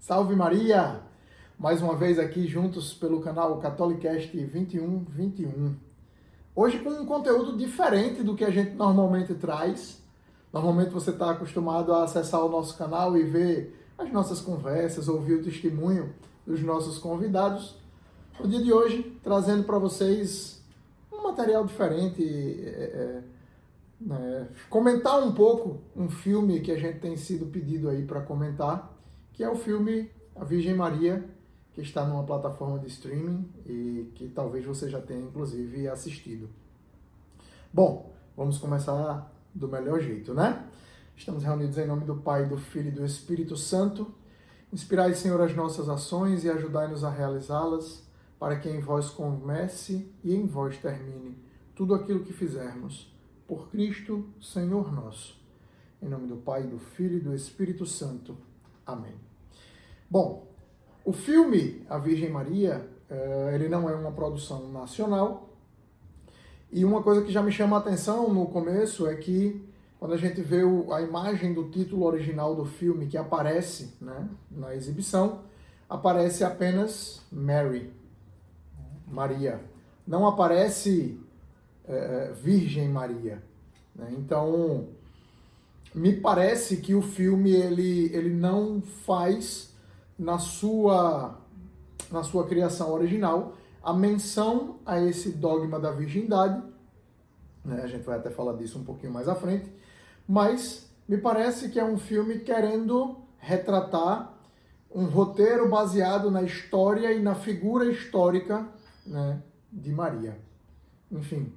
Salve Maria! Mais uma vez aqui juntos pelo canal Catholicast 2121. Hoje com um conteúdo diferente do que a gente normalmente traz. Normalmente você está acostumado a acessar o nosso canal e ver as nossas conversas, ouvir o testemunho dos nossos convidados. No dia de hoje, trazendo para vocês um material diferente, comentar um pouco um filme que a gente tem sido pedido aí para comentar, que é o filme A Virgem Maria, que está numa plataforma de streaming e que talvez você já tenha, inclusive, assistido. Bom, vamos começar do melhor jeito, né? Estamos reunidos em nome do Pai, do Filho e do Espírito Santo. Inspirai, Senhor, as nossas ações e ajudai-nos a realizá-las, para que em vós comece e em vós termine tudo aquilo que fizermos. Por Cristo, Senhor nosso. Em nome do Pai, do Filho e do Espírito Santo. Amém. Bom, o filme A Virgem Maria, ele não é uma produção nacional. E uma coisa que já me chama a atenção no começo é que quando a gente vê a imagem do título original do filme que aparece, né, na exibição, aparece apenas Mary, Maria. Não aparece Virgem Maria. Né? Então, me parece que o filme ele não faz na sua criação original a menção a esse dogma da virgindade, né? A gente vai até falar disso um pouquinho mais à frente, mas me parece que é um filme querendo retratar um roteiro baseado na história e na figura histórica, né, de Maria. Enfim,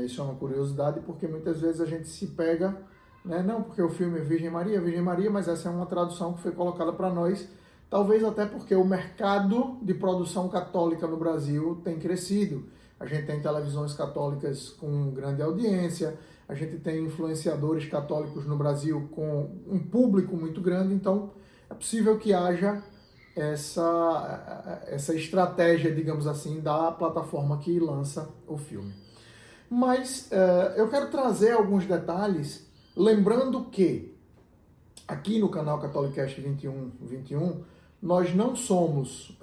isso é uma curiosidade, porque muitas vezes a gente se pega, né, não porque o filme é Virgem Maria, mas essa é uma tradução que foi colocada para nós, talvez até porque o mercado de produção católica no Brasil tem crescido. A gente tem televisões católicas com grande audiência, a gente tem influenciadores católicos no Brasil com um público muito grande, então é possível que haja essa estratégia, digamos assim, da plataforma que lança o filme. Mas eu quero trazer alguns detalhes, lembrando que aqui no canal Catholicast 2121, nós não somos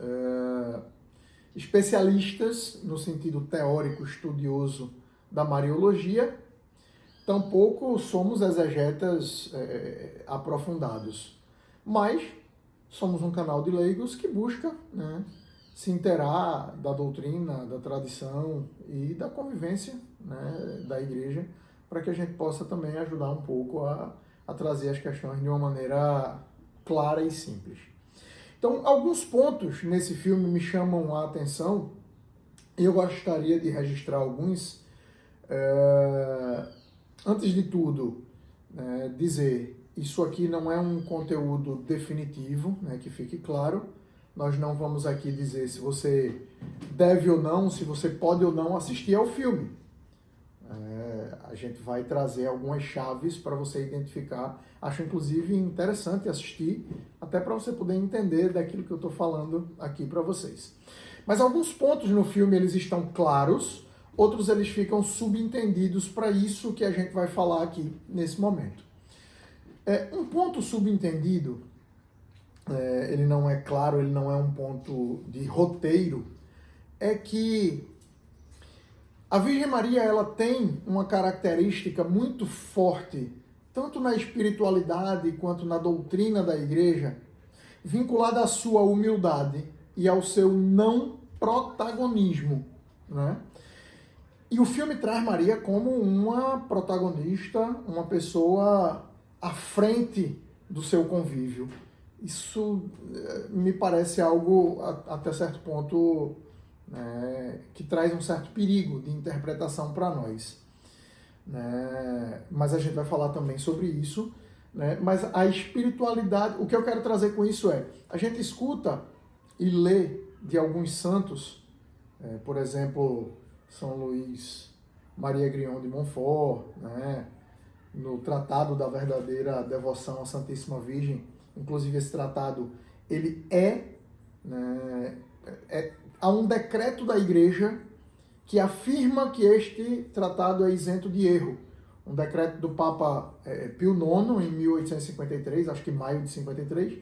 especialistas no sentido teórico, estudioso da Mariologia, tampouco somos exegetas aprofundados, mas somos um canal de leigos que busca, né, se inteirar da doutrina, da tradição e da convivência, né, da igreja, para que a gente possa também ajudar um pouco a trazer as questões de uma maneira clara e simples. Então, alguns pontos nesse filme me chamam a atenção e eu gostaria de registrar alguns. Antes de tudo, dizer, isso aqui não é um conteúdo definitivo, né, que fique claro. Nós não vamos aqui dizer se você deve ou não, se você pode ou não assistir ao filme. A gente vai trazer algumas chaves para você identificar. Acho, inclusive, interessante assistir, até para você poder entender daquilo que eu estou falando aqui para vocês. Mas alguns pontos no filme eles estão claros, outros eles ficam subentendidos para isso que a gente vai falar aqui nesse momento. Um ponto subentendido, ele não é claro, ele não é um ponto de roteiro, é que a Virgem Maria ela tem uma característica muito forte, tanto na espiritualidade quanto na doutrina da igreja, vinculada à sua humildade e ao seu não protagonismo, né? E o filme traz Maria como uma protagonista, uma pessoa à frente do seu convívio. Isso me parece algo, até certo ponto, que traz um certo perigo de interpretação para nós. Mas a gente vai falar também sobre isso. Mas a espiritualidade, o que eu quero trazer com isso a gente escuta e lê de alguns santos, por exemplo, São Luís Maria Grignon de Montfort, no Tratado da Verdadeira Devoção à Santíssima Virgem. Inclusive esse tratado, ele há um decreto da igreja que afirma que este tratado é isento de erro. Um decreto do Papa Pio IX, em 1853, acho que maio de 53,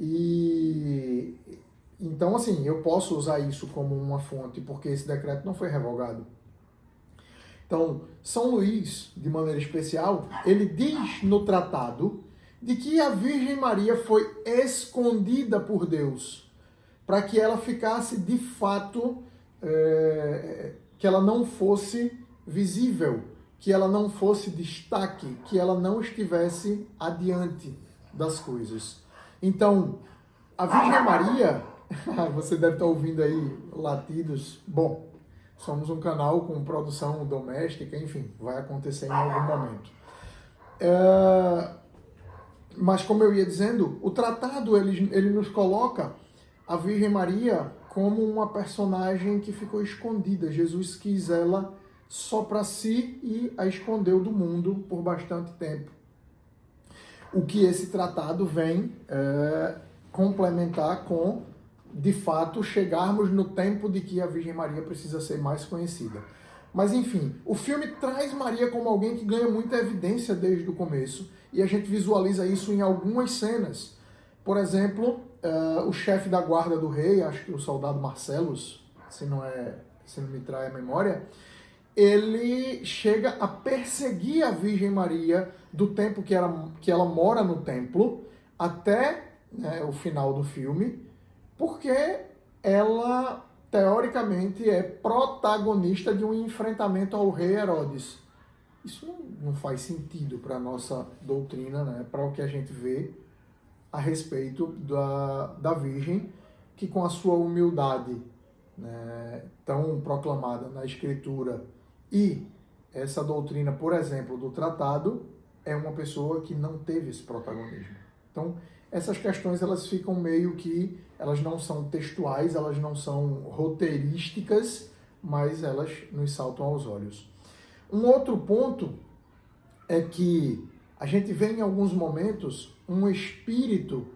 E então, assim, eu posso usar isso como uma fonte, porque esse decreto não foi revogado. Então, São Luís, de maneira especial, ele diz no tratado de que a Virgem Maria foi escondida por Deus, para que ela ficasse de fato, que ela não fosse visível, que ela não fosse destaque, que ela não estivesse adiante das coisas. Então, a Virgem Maria, você deve estar ouvindo aí latidos, bom, somos um canal com produção doméstica, enfim, vai acontecer em algum momento. Mas como eu ia dizendo, o tratado ele nos coloca a Virgem Maria como uma personagem que ficou escondida. Jesus quis ela só para si e a escondeu do mundo por bastante tempo. O que esse tratado vem complementar com, de fato, chegarmos no tempo de que a Virgem Maria precisa ser mais conhecida. Mas, enfim, o filme traz Maria como alguém que ganha muita evidência desde o começo, e a gente visualiza isso em algumas cenas. Por exemplo, o chefe da guarda do rei, acho que o soldado Marcellus, se não me trai a memória, ele chega a perseguir a Virgem Maria do tempo que ela mora no templo até o final do filme, porque ela, teoricamente, é protagonista de um enfrentamento ao rei Herodes. Isso não faz sentido para a nossa doutrina, né? Para o que a gente vê a respeito da Virgem, que com a sua humildade, né, tão proclamada na Escritura, e essa doutrina, por exemplo, do tratado, é uma pessoa que não teve esse protagonismo. Então, essas questões elas ficam meio que, elas não são textuais, elas não são roteirísticas, mas elas nos saltam aos olhos. Um outro ponto é que a gente vê em alguns momentos um espírito,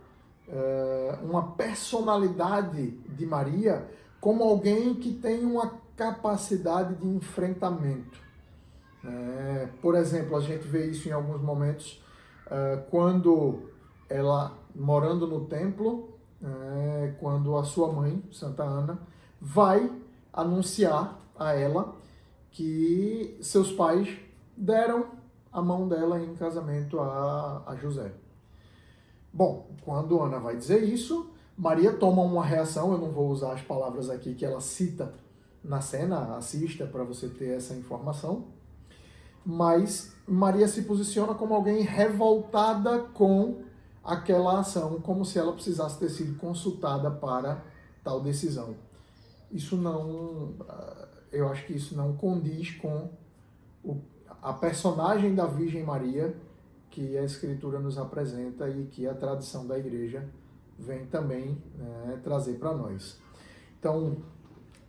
uma personalidade de Maria como alguém que tem uma capacidade de enfrentamento. Por exemplo, a gente vê isso em alguns momentos quando ela, morando no templo, quando a sua mãe, Santa Ana, vai anunciar a ela que seus pais deram a mão dela em casamento a José. Bom, quando Ana vai dizer isso, Maria toma uma reação, eu não vou usar as palavras aqui que ela cita na cena, assista para você ter essa informação, mas Maria se posiciona como alguém revoltada com aquela ação, como se ela precisasse ter sido consultada para tal decisão. Isso não, eu acho que isso não condiz com a personagem da Virgem Maria que a Escritura nos apresenta e que a tradição da Igreja vem também trazer para nós. Então,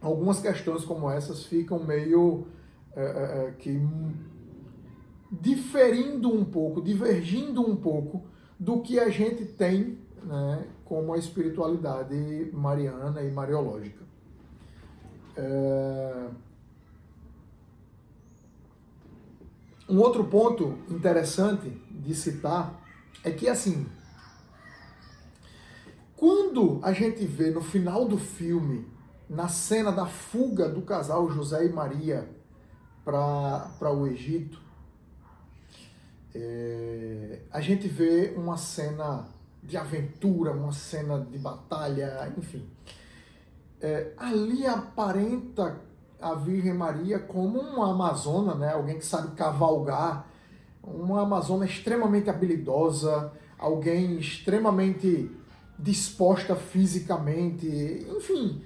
algumas questões como essas ficam meio que diferindo um pouco, divergindo um pouco do que a gente tem, né, como a espiritualidade mariana e mariológica. Um outro ponto interessante de citar é que, assim, quando a gente vê no final do filme, na cena da fuga do casal José e Maria para o Egito, a gente vê uma cena de aventura, uma cena de batalha, enfim. Ali aparenta a Virgem Maria como uma amazona, né? Alguém que sabe cavalgar, uma amazona extremamente habilidosa, alguém extremamente disposta fisicamente, enfim,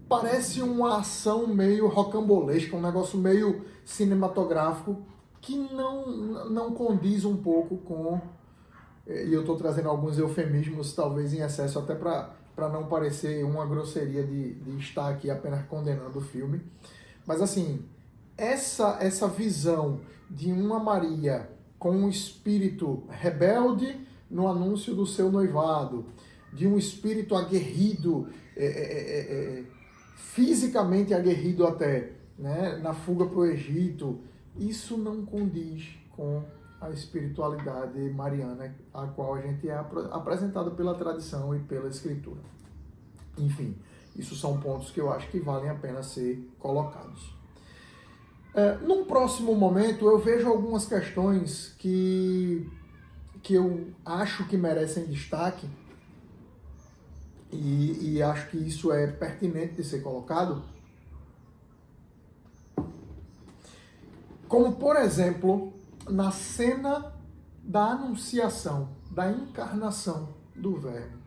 parece uma ação meio rocambolesca, um negócio meio cinematográfico que não condiz um pouco com, e eu estou trazendo alguns eufemismos, talvez em excesso, até para não parecer uma grosseria de estar aqui apenas condenando o filme. Mas assim, essa visão de uma Maria com um espírito rebelde no anúncio do seu noivado, de um espírito aguerrido, fisicamente aguerrido até, né, na fuga para o Egito, isso não condiz com a espiritualidade mariana, a qual a gente é apresentado pela tradição e pela escritura. Enfim, isso são pontos que eu acho que valem a pena ser colocados. Num próximo momento, eu vejo algumas questões que eu acho que merecem destaque e acho que isso é pertinente de ser colocado. Como, por exemplo, na cena da anunciação, da encarnação do Verbo.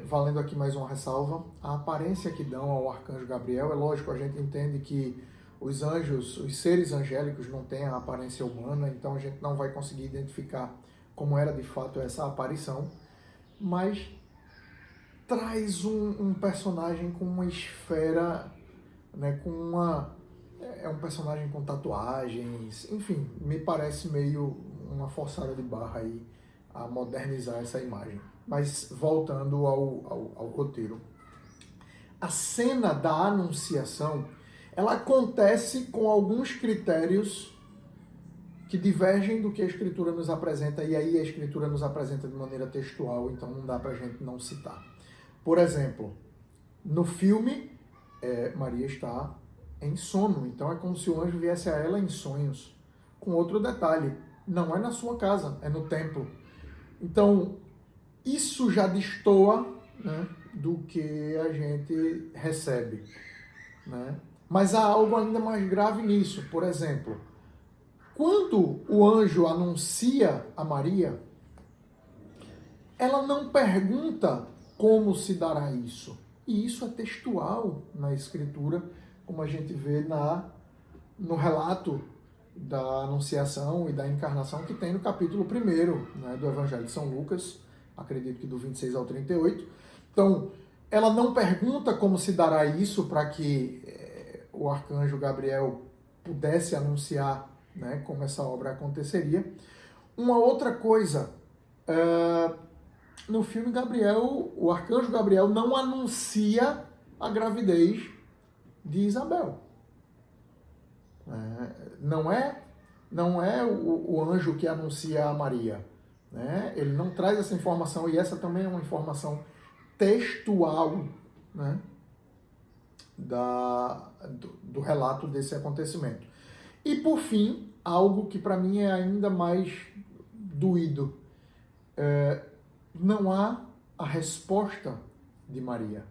Valendo aqui mais uma ressalva, a aparência que dão ao arcanjo Gabriel, é lógico, a gente entende que os anjos, os seres angélicos não têm a aparência humana, então a gente não vai conseguir identificar como era de fato essa aparição, mas traz um personagem com uma esfera, né, é um personagem com tatuagens, enfim, me parece meio uma forçada de barra aí a modernizar essa imagem. Mas voltando ao roteiro, a cena da anunciação, ela acontece com alguns critérios que divergem do que a Escritura nos apresenta, e aí a Escritura nos apresenta de maneira textual, então não dá pra gente não citar. Por exemplo, no filme, Maria está em sono, então é como se o anjo viesse a ela em sonhos. Com outro detalhe, não é na sua casa, é no templo. Então, isso já destoa, né, do que a gente recebe, né? Mas há algo ainda mais grave nisso. Por exemplo, quando o anjo anuncia a Maria, ela não pergunta como se dará isso. E isso é textual na Escritura, como a gente vê no relato da Anunciação e da Encarnação que tem no capítulo 1, né, do Evangelho de São Lucas, acredito que do 26 ao 38. Então, ela não pergunta como se dará isso para que o arcanjo Gabriel pudesse anunciar, né, como essa obra aconteceria. Uma outra coisa, no filme Gabriel, o arcanjo Gabriel não anuncia a gravidez de Isabel. Não é o anjo que anuncia a Maria, né? Ele não traz essa informação, e essa também é uma informação textual, né, do relato desse acontecimento. E por fim, algo que para mim é ainda mais doído, não há a resposta de Maria,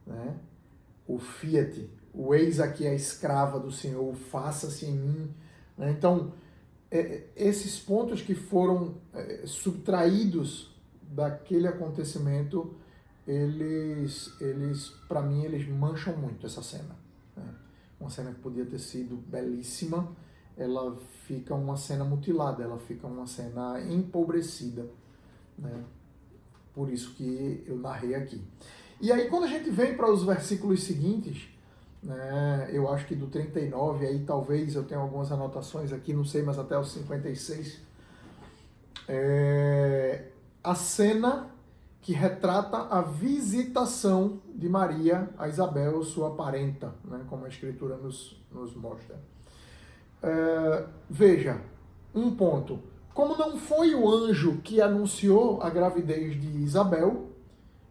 né? O fiat, o eis aqui a escrava do Senhor, faça-se em mim, né? Então, esses pontos que foram subtraídos daquele acontecimento, eles para mim, eles mancham muito essa cena, né? Uma cena que podia ter sido belíssima, ela fica uma cena mutilada, ela fica uma cena empobrecida, né? Por isso que eu narrei aqui. E aí, quando a gente vem para os versículos seguintes, né, eu acho que do 39, aí talvez eu tenha algumas anotações aqui, não sei, mas até os 56, a cena que retrata a visitação de Maria a Isabel, sua parenta, né, como a Escritura nos mostra. Veja, um ponto. Como não foi o anjo que anunciou a gravidez de Isabel,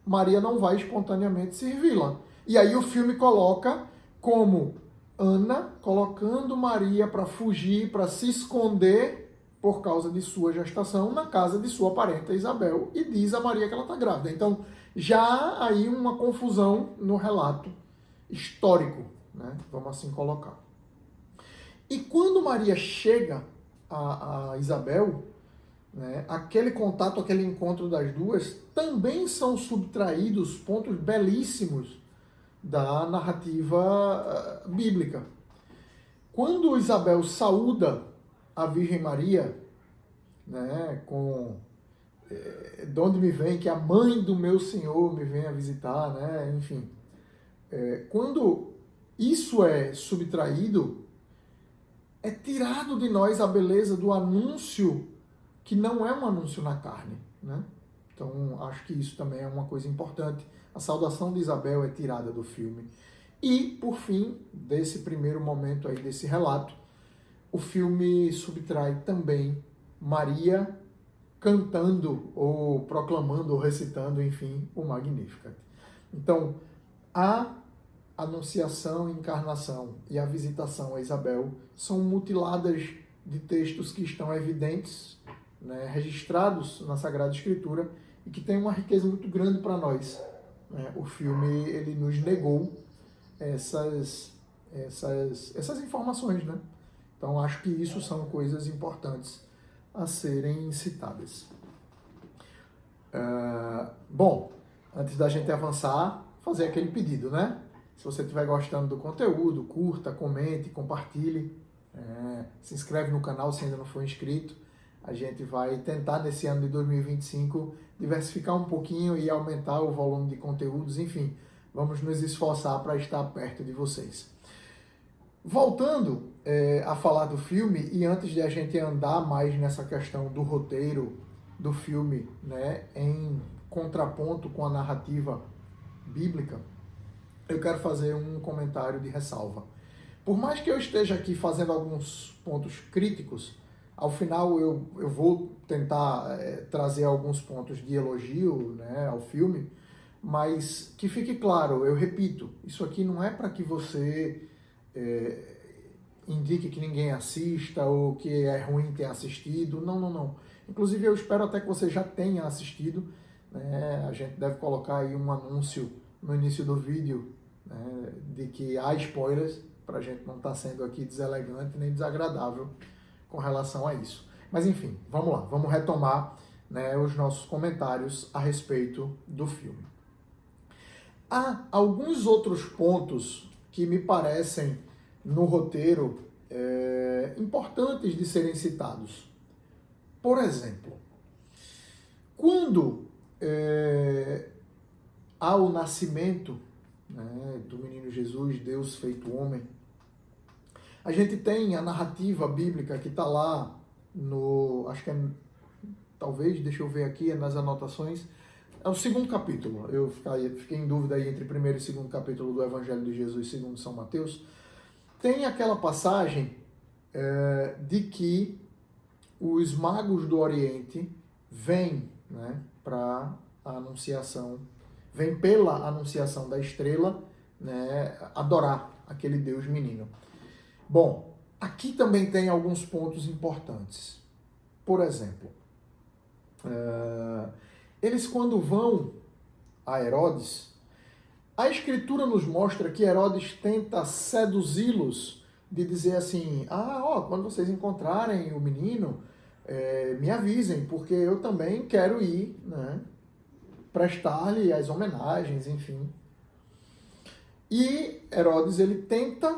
Maria não vai espontaneamente servi-la. E aí o filme coloca como Ana colocando Maria para fugir, para se esconder por causa de sua gestação na casa de sua parenta Isabel, e diz a Maria que ela está grávida. Então, já há aí uma confusão no relato histórico, né? Vamos assim colocar. E quando Maria chega a Isabel, né, aquele contato, aquele encontro das duas, também são subtraídos pontos belíssimos da narrativa bíblica. Quando Isabel saúda a Virgem Maria, né, com de onde me vem, que a mãe do meu Senhor me vem a visitar, né, enfim. Quando isso é subtraído, é tirado de nós a beleza do anúncio, que não é um anúncio na carne, né? Então, acho que isso também é uma coisa importante. A saudação de Isabel é tirada do filme. E, por fim, desse primeiro momento aí, desse relato, o filme subtrai também Maria cantando, ou proclamando, ou recitando, enfim, o Magnificat. Então, a anunciação, encarnação e a visitação a Isabel são mutiladas de textos que estão evidentes, né, registrados na Sagrada Escritura e que tem uma riqueza muito grande para nós. Né? O filme ele nos negou essas informações, né? Então acho que isso são coisas importantes a serem citadas. Bom, antes da gente avançar, fazer aquele pedido, né? Se você estiver gostando do conteúdo, curta, comente, compartilhe, se inscreve no canal se ainda não for inscrito. A gente vai tentar nesse ano de 2025 diversificar um pouquinho e aumentar o volume de conteúdos, enfim, vamos nos esforçar para estar perto de vocês. Voltando a falar do filme, e antes de a gente andar mais nessa questão do roteiro do filme, né, em contraponto com a narrativa bíblica, eu quero fazer um comentário de ressalva. Por mais que eu esteja aqui fazendo alguns pontos críticos, ao final eu vou tentar trazer alguns pontos de elogio, né, ao filme, mas que fique claro, eu repito, isso aqui não é para que você indique que ninguém assista ou que é ruim ter assistido, não. Inclusive eu espero até que você já tenha assistido, né? A gente deve colocar aí um anúncio no início do vídeo, né, de que há spoilers, para a gente não estar sendo aqui deselegante nem desagradável com relação a isso. Mas enfim, vamos lá, vamos retomar, né, os nossos comentários a respeito do filme. Há alguns outros pontos que me parecem no roteiro importantes de serem citados. Por exemplo, quando há o nascimento, né, do menino Jesus, Deus feito homem, a gente tem a narrativa bíblica que está lá no, acho que talvez, deixa eu ver aqui, nas anotações, é o segundo capítulo. Eu fiquei em dúvida aí entre o primeiro e segundo capítulo do Evangelho de Jesus segundo São Mateus. Tem aquela passagem de que os magos do Oriente vêm, né, para a anunciação, vêm pela anunciação da estrela, né, adorar aquele Deus menino. Bom, aqui também tem alguns pontos importantes. Por exemplo, eles quando vão a Herodes, a Escritura nos mostra que Herodes tenta seduzi-los de dizer assim, quando vocês encontrarem o menino, me avisem, porque eu também quero ir, né, prestar-lhe as homenagens, enfim. E Herodes, ele tenta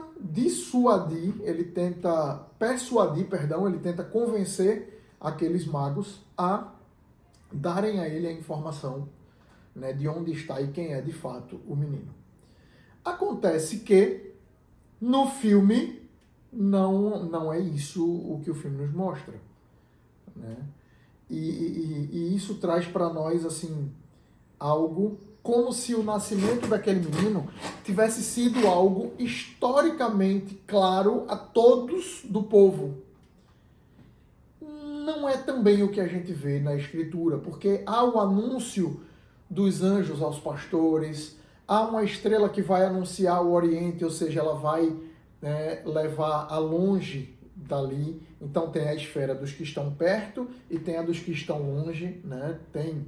convencer aqueles magos a darem a ele a informação, né, de onde está e quem é de fato o menino. Acontece que no filme não é isso o que o filme nos mostra, né? E isso traz para nós assim algo como se o nascimento daquele menino tivesse sido algo historicamente claro a todos do povo. Não é também o que a gente vê na Escritura, porque há o anúncio dos anjos aos pastores, há uma estrela que vai anunciar o Oriente, ou seja, ela vai levar a longe dali. Então tem a esfera dos que estão perto e tem a dos que estão longe, né? Tem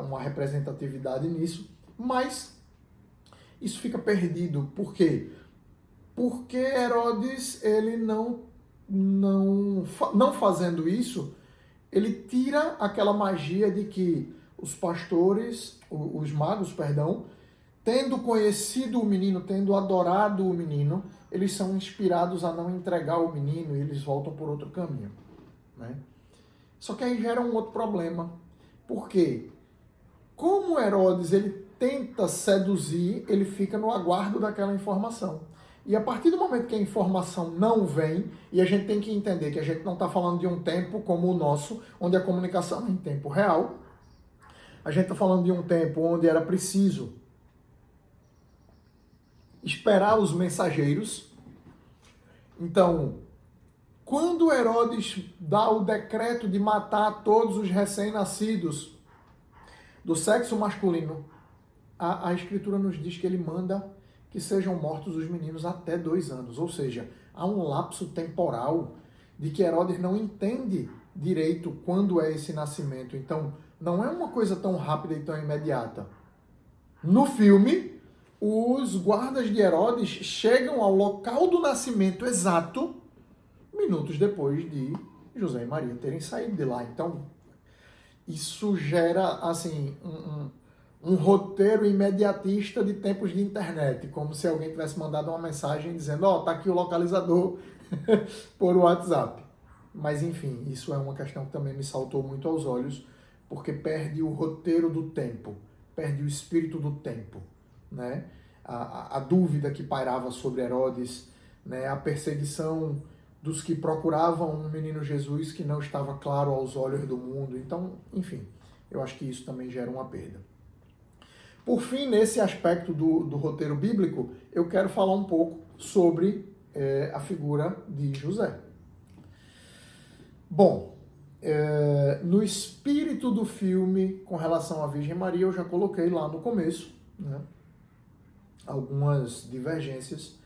uma representatividade nisso, mas isso fica perdido. Por quê? Porque Herodes, ele não fazendo isso, ele tira aquela magia de que os pastores, os magos, tendo conhecido o menino, tendo adorado o menino, eles são inspirados a não entregar o menino e eles voltam por outro caminho, né? Só que aí gera um outro problema. Por quê? Como Herodes ele tenta seduzir, ele fica no aguardo daquela informação. E a partir do momento que a informação não vem, e a gente tem que entender que a gente não está falando de um tempo como o nosso, onde a comunicação é em tempo real, a gente está falando de um tempo onde era preciso esperar os mensageiros. Então, Quando Herodes dá o decreto de matar todos os recém-nascidos do sexo masculino, a Escritura nos diz que ele manda que sejam mortos os meninos até 2 anos. Ou seja, há um lapso temporal de que Herodes não entende direito quando é esse nascimento. Então, não é uma coisa tão rápida e tão imediata. No filme, os guardas de Herodes chegam ao local do nascimento exato minutos depois de José e Maria terem saído de lá. Então, isso gera, assim, um roteiro imediatista de tempos de internet, como se alguém tivesse mandado uma mensagem dizendo, tá aqui o localizador por WhatsApp. Mas, enfim, isso é uma questão que também me saltou muito aos olhos, porque perde o roteiro do tempo, perde o espírito do tempo, né? A dúvida que pairava sobre Herodes, né? A perseguição dos que procuravam um menino Jesus que não estava claro aos olhos do mundo. Então, enfim, eu acho que isso também gera uma perda. Por fim, nesse aspecto do roteiro bíblico, eu quero falar um pouco sobre a figura de José. Bom, no espírito do filme, com relação à Virgem Maria, eu já coloquei lá no começo, né, algumas divergências.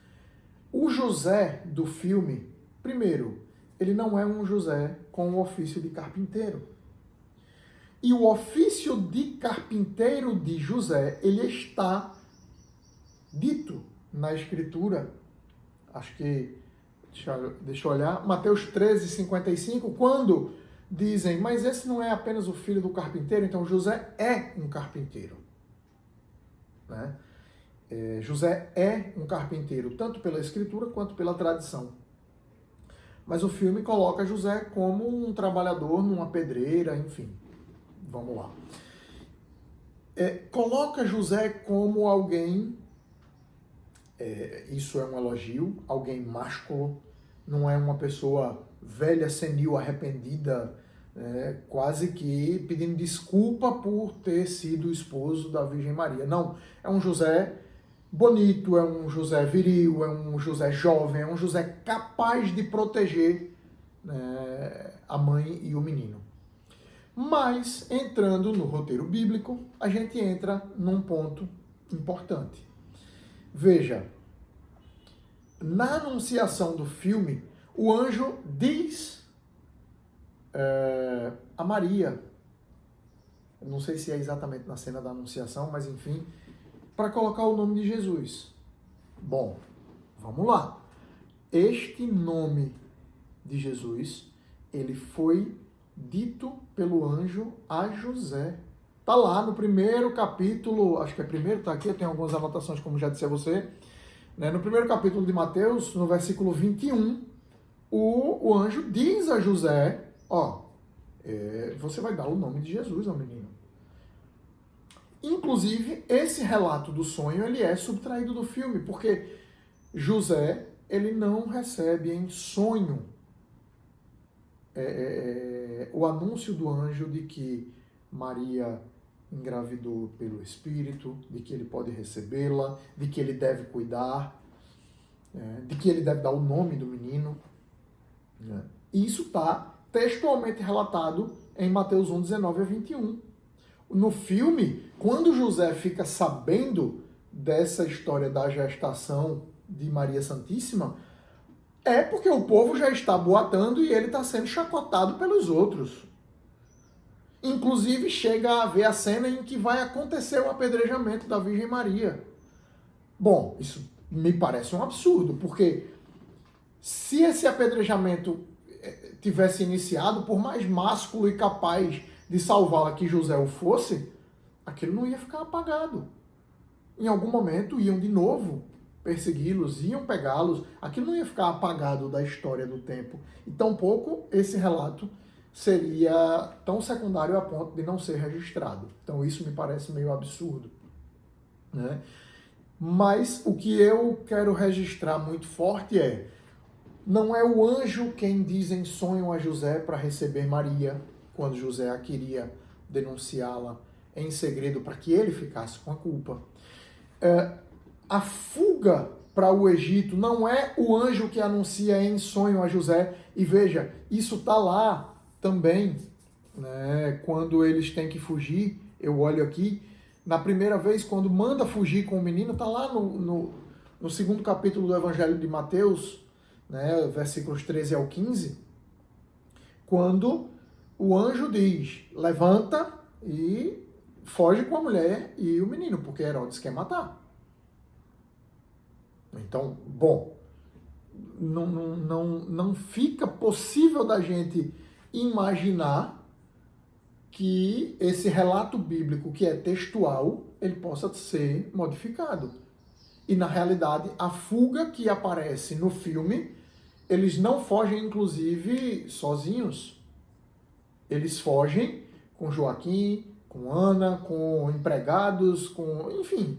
O José do filme, primeiro, ele não é um José com o ofício de carpinteiro. E o ofício de carpinteiro de José, ele está dito na Escritura, acho que, deixa eu olhar, Mateus 13:55, quando dizem, mas esse não é apenas o filho do carpinteiro, então José é um carpinteiro. Né? José é um carpinteiro, tanto pela Escritura quanto pela tradição. Mas o filme coloca José como um trabalhador numa pedreira, enfim. Vamos lá. Coloca José como alguém, isso é um elogio, alguém másculo, não é uma pessoa velha, senil, arrependida, quase que pedindo desculpa por ter sido esposo da Virgem Maria. Não, é um José bonito, é um José viril, é um José jovem, é um José capaz de proteger, né, a mãe e o menino. Mas, entrando no roteiro bíblico, a gente entra num ponto importante. Veja, na anunciação do filme, o anjo diz a Maria, não sei se é exatamente na cena da anunciação, mas enfim, para colocar o nome de Jesus. Bom, vamos lá. Este nome de Jesus, ele foi dito pelo anjo a José. Está lá no primeiro capítulo, acho que é primeiro, está aqui, eu tenho algumas anotações, como já disse a você. Né? No primeiro capítulo de Mateus, no versículo 21, o anjo diz a José, você vai dar o nome de Jesus ao menino. Inclusive, esse relato do sonho, ele é subtraído do filme, porque José, ele não recebe em sonho o anúncio do anjo de que Maria engravidou pelo Espírito, de que ele pode recebê-la, de que ele deve cuidar, de que ele deve dar o nome do menino. Né? E isso está textualmente relatado em Mateus 1, 19 a 21. No filme, quando José fica sabendo dessa história da gestação de Maria Santíssima, é porque o povo já está boatando e ele está sendo chacotado pelos outros. Inclusive, chega a haver a cena em que vai acontecer o apedrejamento da Virgem Maria. Bom, isso me parece um absurdo, porque se esse apedrejamento tivesse iniciado, por mais másculo e capaz de salvá-la que José o fosse, aquilo não ia ficar apagado. Em algum momento iam de novo persegui-los, iam pegá-los, aquilo não ia ficar apagado da história do tempo. E tampouco esse relato seria tão secundário a ponto de não ser registrado. Então isso me parece meio absurdo. Né? Mas o que eu quero registrar muito forte não é o anjo quem diz em sonho a José para receber Maria, quando José a queria denunciá-la em segredo para que ele ficasse com a culpa. A fuga para o Egito, não é o anjo que anuncia em sonho a José. E veja, isso está lá também, né? Quando eles têm que fugir, eu olho aqui, na primeira vez, quando manda fugir com o menino, está lá no segundo capítulo do Evangelho de Mateus, né? Versículos 13 ao 15, quando o anjo diz, levanta e foge com a mulher e o menino, porque Herodes quer matar. Então, bom, não fica possível da gente imaginar que esse relato bíblico, que é textual, ele possa ser modificado. E, na realidade, a fuga que aparece no filme, eles não fogem, inclusive, sozinhos. Eles fogem com Joaquim, com Ana, com empregados, enfim,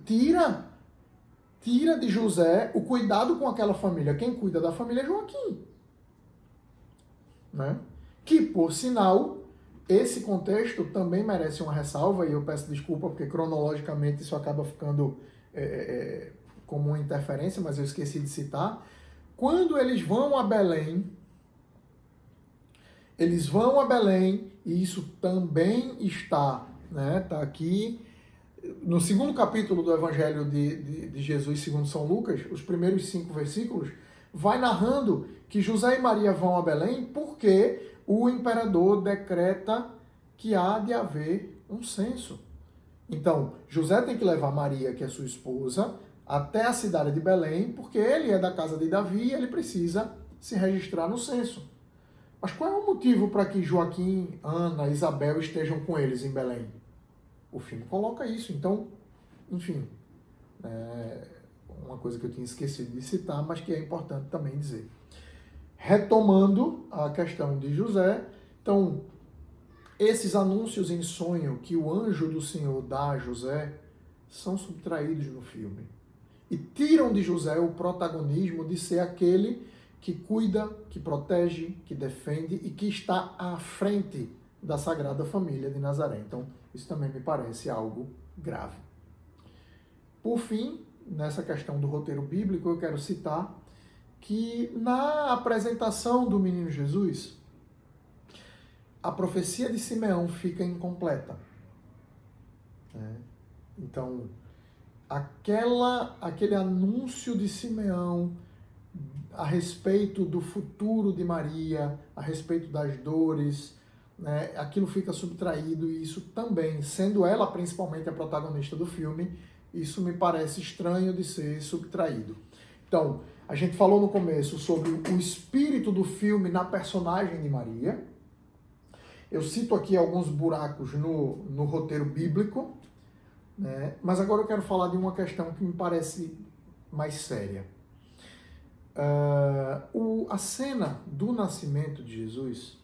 tira de José o cuidado com aquela família. Quem cuida da família é Joaquim. Né? Que, por sinal, esse contexto também merece uma ressalva, e eu peço desculpa porque cronologicamente isso acaba ficando como uma interferência, mas eu esqueci de citar. Quando eles vão a Belém, e isso também está, né, tá aqui no segundo capítulo do Evangelho de Jesus segundo São Lucas, os primeiros 5 versículos, vai narrando que José e Maria vão a Belém porque o imperador decreta que há de haver um censo. Então, José tem que levar Maria, que é sua esposa, até a cidade de Belém, porque ele é da casa de Davi e ele precisa se registrar no censo. Mas qual é o motivo para que Joaquim, Ana, Isabel estejam com eles em Belém? O filme coloca isso. Então, enfim, uma coisa que eu tinha esquecido de citar, mas que é importante também dizer. Retomando a questão de José, então, esses anúncios em sonho que o anjo do Senhor dá a José são subtraídos no filme. E tiram de José o protagonismo de ser aquele que cuida, que protege, que defende e que está à frente da Sagrada Família de Nazaré. Então, isso também me parece algo grave. Por fim, nessa questão do roteiro bíblico, eu quero citar que na apresentação do menino Jesus, a profecia de Simeão fica incompleta. Então, aquele anúncio de Simeão a respeito do futuro de Maria, a respeito das dores, né, aquilo fica subtraído, e isso também, sendo ela principalmente a protagonista do filme, isso me parece estranho de ser subtraído. Então, a gente falou no começo sobre o espírito do filme na personagem de Maria. Eu cito aqui alguns buracos no roteiro bíblico, né, mas agora eu quero falar de uma questão que me parece mais séria. A cena do nascimento de Jesus,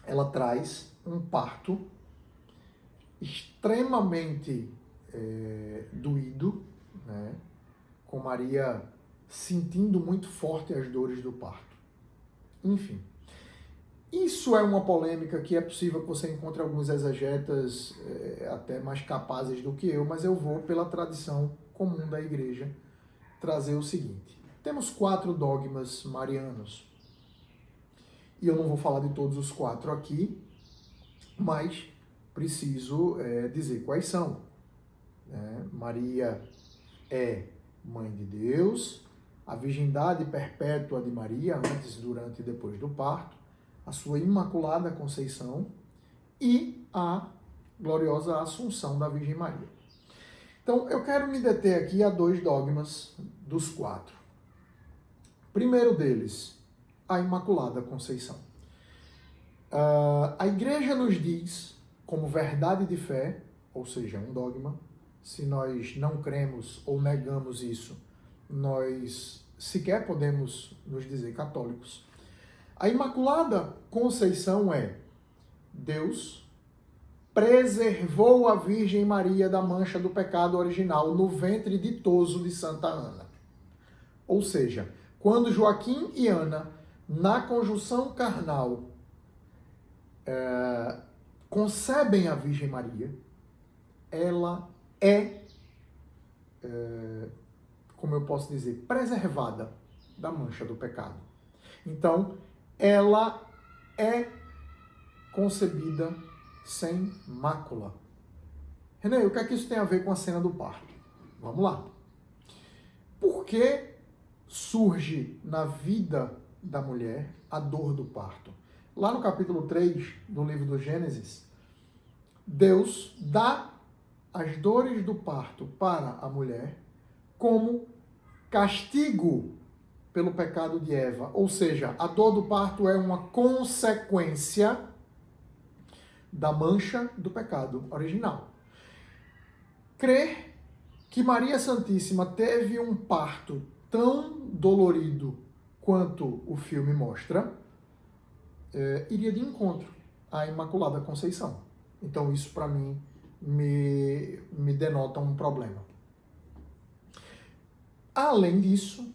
ela traz um parto extremamente doído, né? Com Maria sentindo muito forte as dores do parto. Enfim, isso é uma polêmica que é possível que você encontre alguns exegetas até mais capazes do que eu, mas eu vou, pela tradição comum da igreja, trazer o seguinte. Temos 4 dogmas marianos. E eu não vou falar de todos os 4 aqui, mas preciso dizer quais são. Maria é mãe de Deus, a virgindade perpétua de Maria, antes, durante e depois do parto, a sua imaculada conceição e a gloriosa assunção da Virgem Maria. Então, eu quero me deter aqui a 2 dogmas dos 4. Primeiro deles, a Imaculada Conceição. A Igreja nos diz, como verdade de fé, ou seja, um dogma, se nós não cremos ou negamos isso, nós sequer podemos nos dizer católicos. A Imaculada Conceição é: Deus preservou a Virgem Maria da mancha do pecado original no ventre ditoso de Santa Ana. Ou seja, quando Joaquim e Ana, na conjunção carnal, concebem a Virgem Maria, ela é como eu posso dizer, preservada da mancha do pecado. Então, ela é concebida sem mácula. René, o que é que isso tem a ver com a cena do parto? Vamos lá. Por que surge na vida da mulher a dor do parto? Lá no capítulo 3 do livro do Gênesis, Deus dá as dores do parto para a mulher como castigo pelo pecado de Eva. Ou seja, a dor do parto é uma consequência da mancha do pecado original. Crer que Maria Santíssima teve um parto tão dolorido quanto o filme mostra, iria de encontro à Imaculada Conceição. Então isso para mim me denota um problema. Além disso,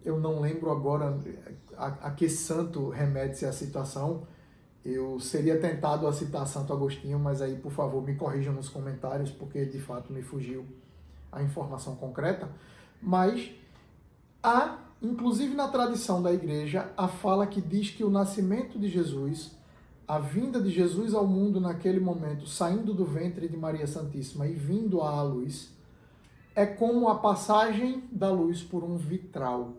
eu não lembro agora a que santo remete-se a situação. Eu seria tentado a citar Santo Agostinho, mas aí, por favor, me corrijam nos comentários, porque de fato me fugiu a informação concreta. Mas há, inclusive na tradição da igreja, a fala que diz que o nascimento de Jesus, a vinda de Jesus ao mundo naquele momento, saindo do ventre de Maria Santíssima e vindo à luz, é como a passagem da luz por um vitral.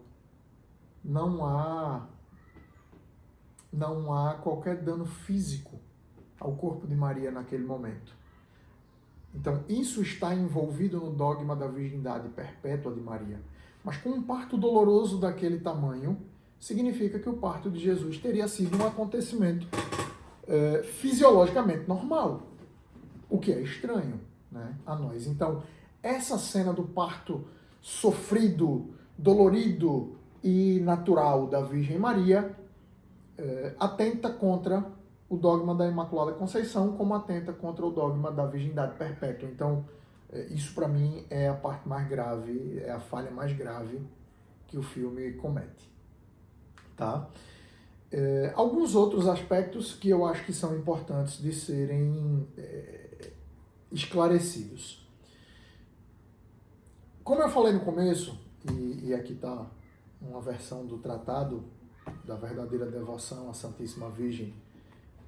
Não há qualquer dano físico ao corpo de Maria naquele momento. Então, isso está envolvido no dogma da virgindade perpétua de Maria. Mas com um parto doloroso daquele tamanho, significa que o parto de Jesus teria sido um acontecimento fisiologicamente normal, o que é estranho, né, a nós. Então, essa cena do parto sofrido, dolorido e natural da Virgem Maria atenta contra o dogma da Imaculada Conceição, como atenta contra o dogma da virgindade perpétua. Então, isso para mim é a parte mais grave, é a falha mais grave que o filme comete. Tá? Alguns outros aspectos que eu acho que são importantes de serem esclarecidos. Como eu falei no começo, e aqui está uma versão do tratado da verdadeira devoção à Santíssima Virgem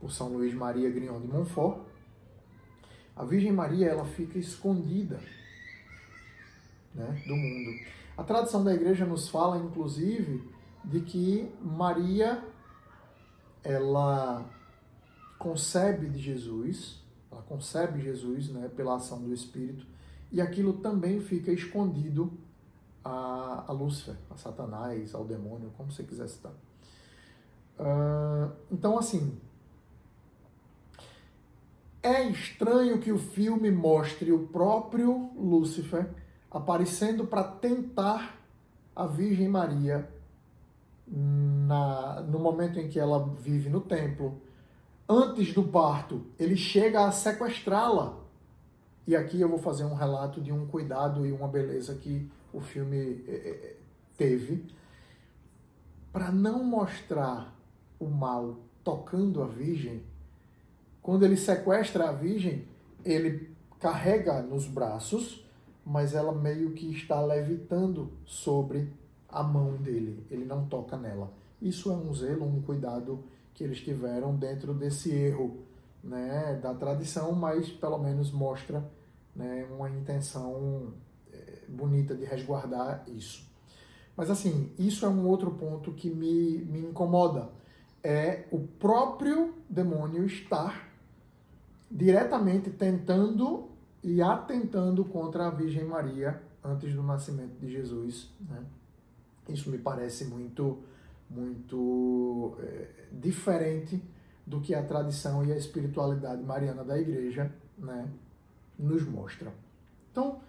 por São Luís Maria Grignon de Montfort, a Virgem Maria ela fica escondida, né, do mundo. A tradição da igreja nos fala, inclusive, de que Maria ela concebe Jesus, né, pela ação do Espírito, e aquilo também fica escondido a Lúcifer, a Satanás, ao demônio, como você quiser citar. Então, assim, é estranho que o filme mostre o próprio Lúcifer aparecendo para tentar a Virgem Maria no momento em que ela vive no templo. Antes do parto, ele chega a sequestrá-la. E aqui eu vou fazer um relato de um cuidado e uma beleza que o filme teve para não mostrar o mal tocando a Virgem. Quando ele sequestra a Virgem, ele carrega nos braços, mas ela meio que está levitando sobre a mão dele. Ele não toca nela. Isso é um zelo, um cuidado que eles tiveram dentro desse erro, né, da tradição, mas pelo menos mostra, né, uma intenção bonita de resguardar isso. Mas assim, isso é um outro ponto que me incomoda. É o próprio demônio estar diretamente tentando e atentando contra a Virgem Maria antes do nascimento de Jesus, né? Isso me parece muito diferente do que a tradição e a espiritualidade mariana da igreja, né, nos mostra. Então,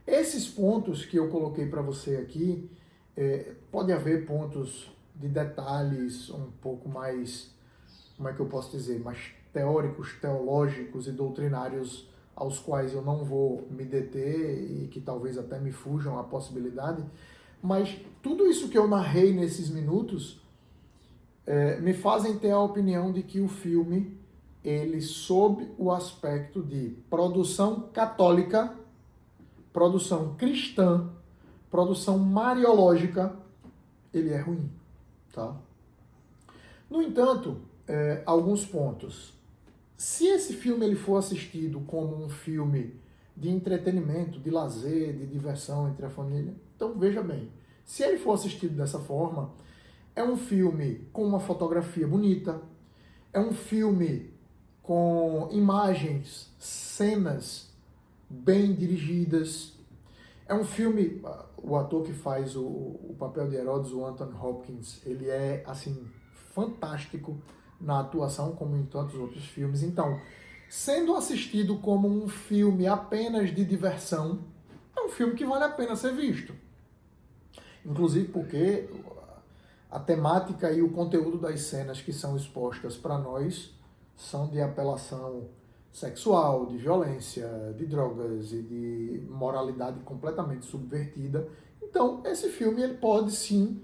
esses pontos que eu coloquei para você aqui, pode haver pontos de detalhes um pouco mais, como é que eu posso dizer, mais teóricos, teológicos e doutrinários aos quais eu não vou me deter e que talvez até me fujam a possibilidade, mas tudo isso que eu narrei nesses minutos me fazem ter a opinião de que o filme, ele, sob o aspecto de produção católica, produção cristã, produção mariológica, ele é ruim, tá? No entanto, alguns pontos. Se esse filme ele for assistido como um filme de entretenimento, de lazer, de diversão entre a família, então veja bem, se ele for assistido dessa forma, é um filme com uma fotografia bonita, é um filme com imagens, cenas bem dirigidas, é um filme, o ator que faz o papel de Herodes, o Anthony Hopkins, ele é, assim, fantástico na atuação, como em tantos outros filmes. Então, sendo assistido como um filme apenas de diversão, é um filme que vale a pena ser visto. Inclusive porque a temática e o conteúdo das cenas que são expostas para nós são de apelação sexual, de violência, de drogas e de moralidade completamente subvertida. Então, esse filme ele pode sim,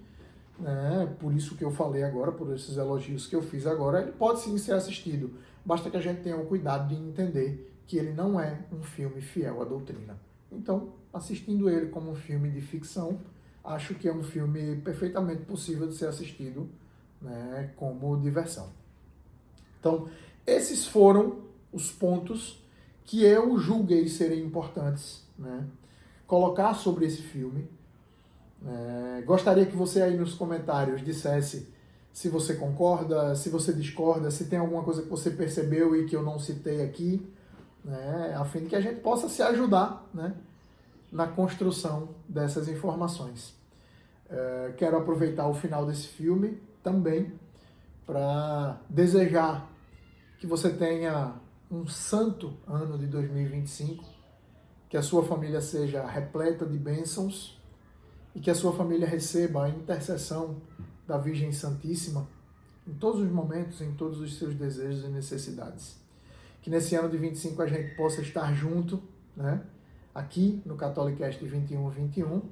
né, por isso que eu falei agora, por esses elogios que eu fiz agora, ele pode sim ser assistido. Basta que a gente tenha o cuidado de entender que ele não é um filme fiel à doutrina. Então, assistindo ele como um filme de ficção, acho que é um filme perfeitamente possível de ser assistido, né, como diversão. Então, esses foram os pontos que eu julguei serem importantes, né, colocar sobre esse filme. Gostaria que você aí nos comentários dissesse se você concorda, se você discorda, se tem alguma coisa que você percebeu e que eu não citei aqui, né, a fim de que a gente possa se ajudar, né, na construção dessas informações. Quero aproveitar o final desse filme também para desejar que você tenha um santo ano de 2025, que a sua família seja repleta de bênçãos e que a sua família receba a intercessão da Virgem Santíssima em todos os momentos, em todos os seus desejos e necessidades. Que nesse ano de 25 a gente possa estar junto, né, aqui no Catholicast 2121,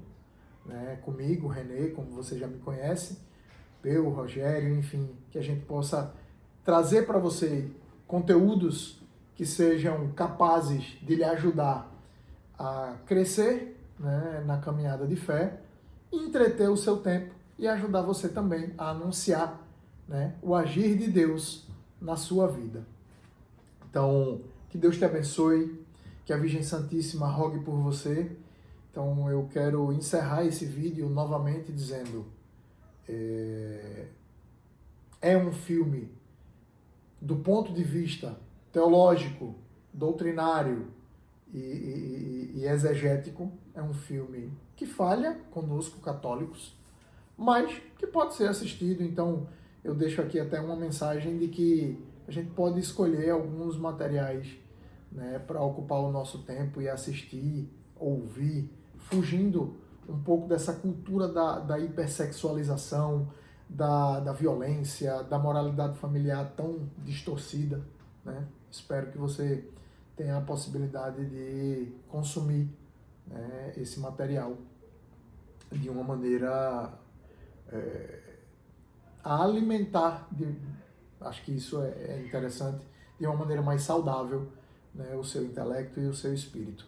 né, comigo, Renê, como você já me conhece, eu, Rogério, enfim, que a gente possa trazer para você conteúdos que sejam capazes de lhe ajudar a crescer, né, na caminhada de fé, entreter o seu tempo e ajudar você também a anunciar, né, o agir de Deus na sua vida. Então, que Deus te abençoe, que a Virgem Santíssima rogue por você. Então, eu quero encerrar esse vídeo novamente dizendo, é um filme do ponto de vista teológico, doutrinário e exegético, é um filme que falha conosco, católicos, mas que pode ser assistido. Então, eu deixo aqui até uma mensagem de que a gente pode escolher alguns materiais, né, para ocupar o nosso tempo e assistir, ouvir, fugindo um pouco dessa cultura da hipersexualização, da violência, da moralidade familiar tão distorcida, né? Espero que você tenha a possibilidade de consumir, né, esse material de uma maneira a alimentar, acho que isso é interessante, de uma maneira mais saudável, né, o seu intelecto e o seu espírito.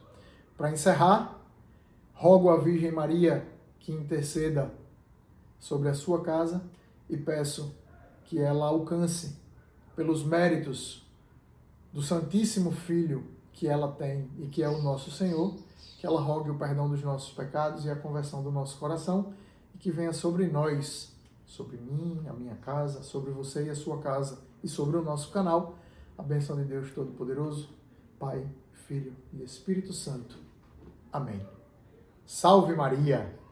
Para encerrar, rogo à Virgem Maria que interceda sobre a sua casa e peço que ela alcance, pelos méritos do Santíssimo Filho que ela tem e que é o nosso Senhor, que ela rogue o perdão dos nossos pecados e a conversão do nosso coração e que venha sobre nós, sobre mim, a minha casa, sobre você e a sua casa e sobre o nosso canal, a bênção de Deus Todo-Poderoso, Pai, Filho e Espírito Santo. Amém. Salve Maria!